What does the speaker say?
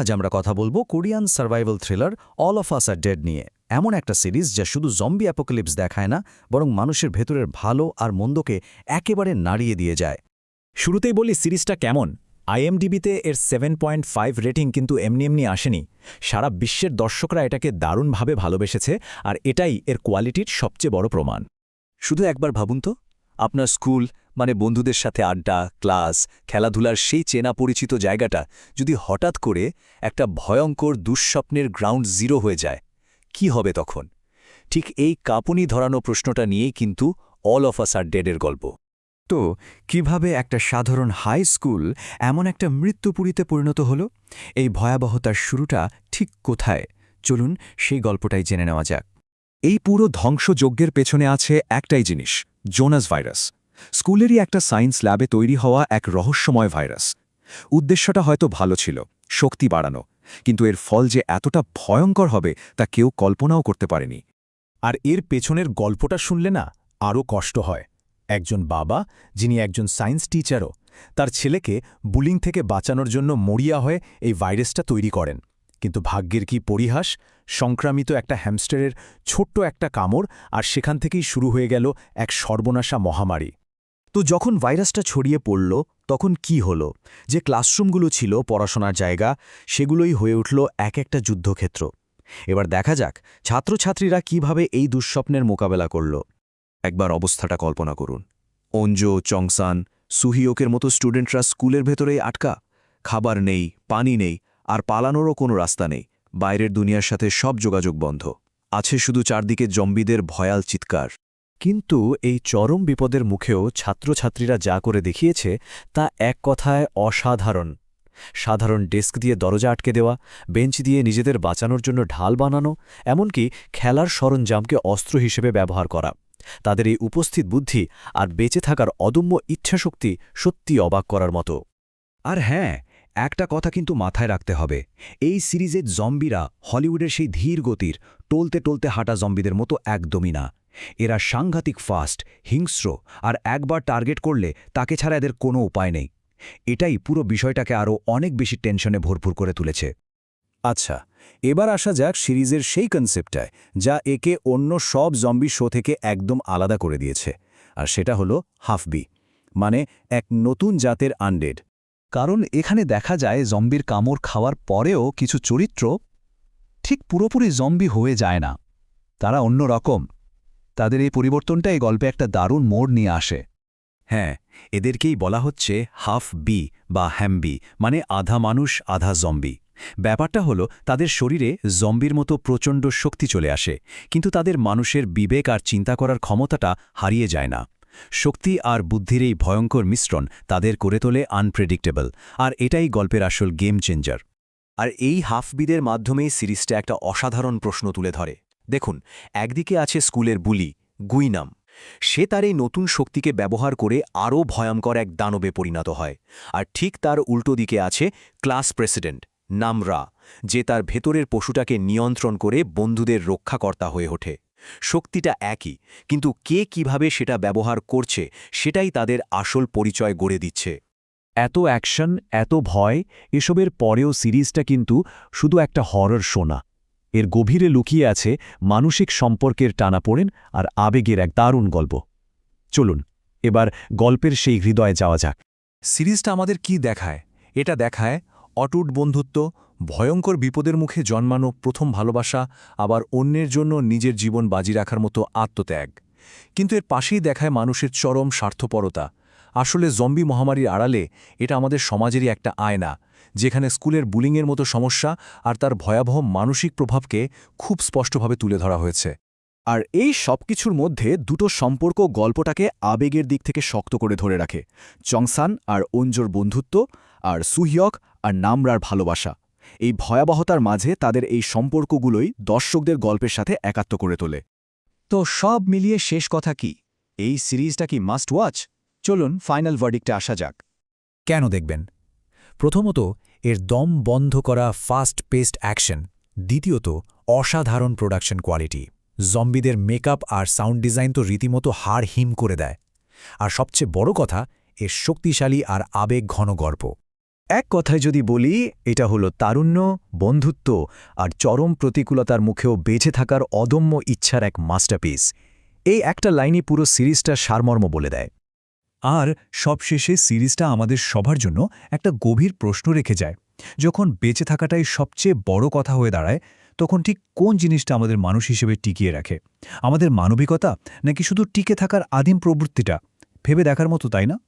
আজ আমরা কথা বলবো Korean survival thriller all of us are dead নিয়ে। এমন একটা সিরিজ যা শুধু জম্বি অ্যাপোক্যালিপস দেখায় না, বরং মানুষের ভেতরের ভালো আর মন্দকে একেবারে নাড়িয়ে দিয়ে যায়। শুরুতেই বলি সিরিজটা কেমন। আইএমডিবিতে এর 7.5 রেটিং কিন্তু এমনি এমনি আসেনি। সারা বিশ্বের দর্শকরা এটাকে দারুণভাবে ভালোবেসেছে, আর এটাই এর কোয়ালিটির সবচেয়ে বড় প্রমাণ। শুধু একবার ভাবুন তো, আপনার স্কুল মানে বন্ধুদের সাথে আড্ডা, ক্লাস, খেলাধুলার সেই চেনা পরিচিত জায়গাটা যদি হঠাৎ করে একটা ভয়ঙ্কর দুঃস্বপ্নের গ্রাউন্ড জিরো হয়ে যায়, কি হবে তখন? ঠিক এই কাঁপুনি ধরানো প্রশ্নটা নিয়েই কিন্তু অল অফ আস আর ডেডের গল্প। তো কিভাবে একটা সাধারণ হাই স্কুল এমন একটা মৃত্যুপুরীতে পরিণত হলো? এই ভয়াবহতার শুরুটা ঠিক কোথায়? চলুন সেই গল্পটাই জেনে নেওয়া যাক। এই পুরো ধ্বংসযজ্ঞের পেছনে আছে একটাই জিনিস, জোনাস ভাইরাস। স্কুলেরই একটা সায়েন্স ল্যাবে তৈরি হওয়া এক রহস্যময় ভাইরাস। উদ্দেশ্যটা হয়তো ভালো ছিল, শক্তি বাড়ানো, কিন্তু এর ফল যে এতটা ভয়ঙ্কর হবে তা কেউ কল্পনাও করতে পারেনি। আর এর পেছনের গল্পটা শুনলে না আরও কষ্ট হয়। একজন বাবা, যিনি একজন সায়েন্স টিচারও, তার ছেলেকে বুলিং থেকে বাঁচানোর জন্য মরিয়া হয়ে এই ভাইরাসটা তৈরি করেন। কিন্তু ভাগ্যের কি পরিহাস, সংক্রামিত একটা হ্যামস্টারের ছোট্ট একটা কামড়, আর সেখান থেকেই শুরু হয়ে গেল এক সর্বনাশা মহামারী। তো যখন ভাইরাসটা ছড়িয়ে পড়ল, তখন কি হলো? যে ক্লাসরুমগুলো ছিল পড়াশোনার জায়গা, সেগুলোই হয়ে উঠল এক একটা যুদ্ধক্ষেত্র। এবার দেখা যাক ছাত্রছাত্রীরা কিভাবে এই দুঃস্বপ্নের মোকাবেলা করল। একবার অবস্থাটা কল্পনা করুন। অঞ্জো, চংসান, সুহিওকের মতো স্টুডেন্টরা স্কুলের ভেতরেই আটকা। খাবার নেই, পানি নেই, আর পালানোরও কোনো রাস্তা নেই। বাইরের দুনিয়ার সাথে সব যোগাযোগ বন্ধ। আছে শুধু চারদিকে জম্বিদের ভয়াল চিৎকার। কিন্তু এই চরম বিপদের মুখেও ছাত্রছাত্রীরা যা করে দেখিয়েছে তা এক কথায় অসাধারণ। সাধারণ ডেস্ক দিয়ে দরজা আটকে দেওয়া, বেঞ্চ দিয়ে নিজেদের বাঁচানোর জন্য ঢাল বানানো, এমনকি খেলার সরঞ্জামকে অস্ত্র হিসেবে ব্যবহার করা। তাদের এই উপস্থিত বুদ্ধি আর বেঁচে থাকার অদম্য ইচ্ছাশক্তি সত্যি অবাক করার মতো। আর হ্যাঁ, একটা কথা কিন্তু মাথায় রাখতে হবে, এই সিরিজের জম্বিরা হলিউডের সেই ধীর গতির টলতে টলতে হাঁটা জম্বিদের মতো একদমই না। এরা সাংঘাতিক ফাস্ট, হিংস্র, আর একবার টার্গেট করলে তাকে ছাড়া এদের কোনো উপায় নেই। এটাই পুরো বিষয়টাকে আরও অনেক বেশি টেনশনে ভরপুর করে তুলেছে। আচ্ছা, এবার আসা যাক সিরিজের সেই কনসেপ্টটায় যা একে অন্য সব জম্বি শো থেকে একদম আলাদা করে দিয়েছে, আর সেটা হলো হাফবি, মানে এক নতুন জাতের আনডেড। কারণ এখানে দেখা যায় জম্বির কামড় খাওয়ার পরেও কিছু চরিত্র ঠিক পুরোপুরি জম্বি হয়ে যায় না। তারা অন্য রকম। তাদের এই পরিবর্তনটা এই গল্পে একটা দারুণ মোড় নিয়ে আসে। হ্যাঁ, এদেরকেই বলা হচ্ছে হাফ বি বা হ্যামবি, মানে আধা মানুষ আধা জম্বি। ব্যাপারটা হলো তাদের শরীরে জম্বির মতো প্রচণ্ড শক্তি চলে আসে, কিন্তু তাদের মানুষের বিবেক আর চিন্তা করার ক্ষমতাটা হারিয়ে যায় না। শক্তি আর বুদ্ধির এই ভয়ঙ্কর মিশ্রণ তাদের করে তোলে আনপ্রেডিক্টেবল, আর এটাই গল্পের আসল গেম চেঞ্জার। আর এই হাফবিদের মাধ্যমেই সিরিজটা একটা অসাধারণ প্রশ্ন তুলে ধরে। দেখুন, একদিকে আছে স্কুলের বুলি গুইনাম। সে তার এই নতুন শক্তিকে ব্যবহার করে আরও ভয়ঙ্কর এক দানবে পরিণত হয়। আর ঠিক তার উল্টো দিকে আছে ক্লাস প্রেসিডেন্ট নামরা, যে তার ভেতরের পশুটাকে নিয়ন্ত্রণ করে বন্ধুদের রক্ষাকর্তা হয়ে ওঠে। শক্তিটা একই, কিন্তু কে কিভাবে সেটা ব্যবহার করছে সেটাই তাদের আসল পরিচয় গড়ে দিচ্ছে। এত অ্যাকশন, এত ভয়, এসবের পরেও সিরিজটা কিন্তু শুধু একটা হরর শো না। এর গভীরে লুকিয়ে আছে মানসিক সম্পর্কের টানাপোড়েন আর আবেগের এক দারুণ গল্প। চলুন এবার গল্পের সেই হৃদয়ে যাওয়া যাক। সিরিজটা আমাদের কি দেখায়? এটা দেখায় অটুট বন্ধুত্ব, ভয়ঙ্কর বিপদের মুখে জন্মানো প্রথম ভালোবাসা, আবার অন্যের জন্য নিজের জীবন বাজি রাখার মতো আত্মত্যাগ। কিন্তু এর পাশেই দেখায় মানুষের চরম স্বার্থপরতা। আসলে জম্বি মহামারীর আড়ালে এটা আমাদের সমাজেরই একটা আয়না, যেখানে স্কুলের বুলিংয়ের মতো সমস্যা আর তার ভয়াবহ মানসিক প্রভাবকে খুব স্পষ্টভাবে তুলে ধরা হয়েছে। আর এই সবকিছুর মধ্যে দুটো সম্পর্ক গল্পটাকে আবেগের দিক থেকে শক্ত করে ধরে রাখে, চংসান আর অঞ্জোর বন্ধুত্ব, আর সুহিয়ক আর নামরার ভালোবাসা। এই ভয়াবহতার মাঝে তাদের এই সম্পর্কগুলোই দর্শকদের গল্পের সাথে একাত্ম করে তোলে। তো সব মিলিয়ে শেষ কথা কি? এই সিরিজটা কি মাস্ট ওয়াচ? চলুন ফাইনাল ভার্ডিক্টে আসা যাক। কেন দেখবেন? প্রথমত, এর দম বন্ধ করা ফাস্ট পেসড অ্যাকশন। দ্বিতীয়ত, অসাধারণ প্রোডাকশন কোয়ালিটি। জম্বিদের মেকআপ আর সাউন্ড ডিজাইন তো রীতিমতো হাড় হিম করে দেয়। আর সবচেয়ে বড় কথা, এর শক্তিশালী আর আবেগ ঘন গল্প। এক কথায় যদি বলি, এটা হলো তারুণ্য, বন্ধুত্ব আর চরম প্রতিকূলতার মুখেও বেঁচে থাকার অদম্য ইচ্ছার এক মাস্টারপিস। এই একটা লাইনই পুরো সিরিজটার সারমর্ম বলে দেয়। আর সবশেষে সিরিজটা আমাদের সবার জন্য একটা গভীর প্রশ্ন রেখে যায়। যখন বেঁচে থাকাটাই সবচেয়ে বড় কথা হয়ে দাঁড়ায়, তখন ঠিক কোন জিনিসটা আমাদের মানুষ হিসেবে টিকিয়ে রাখে? আমাদের মানবিকতা, নাকি শুধু টিকে থাকার আদিম প্রবৃত্তিটা? ভেবে দেখার মতো, তাই না?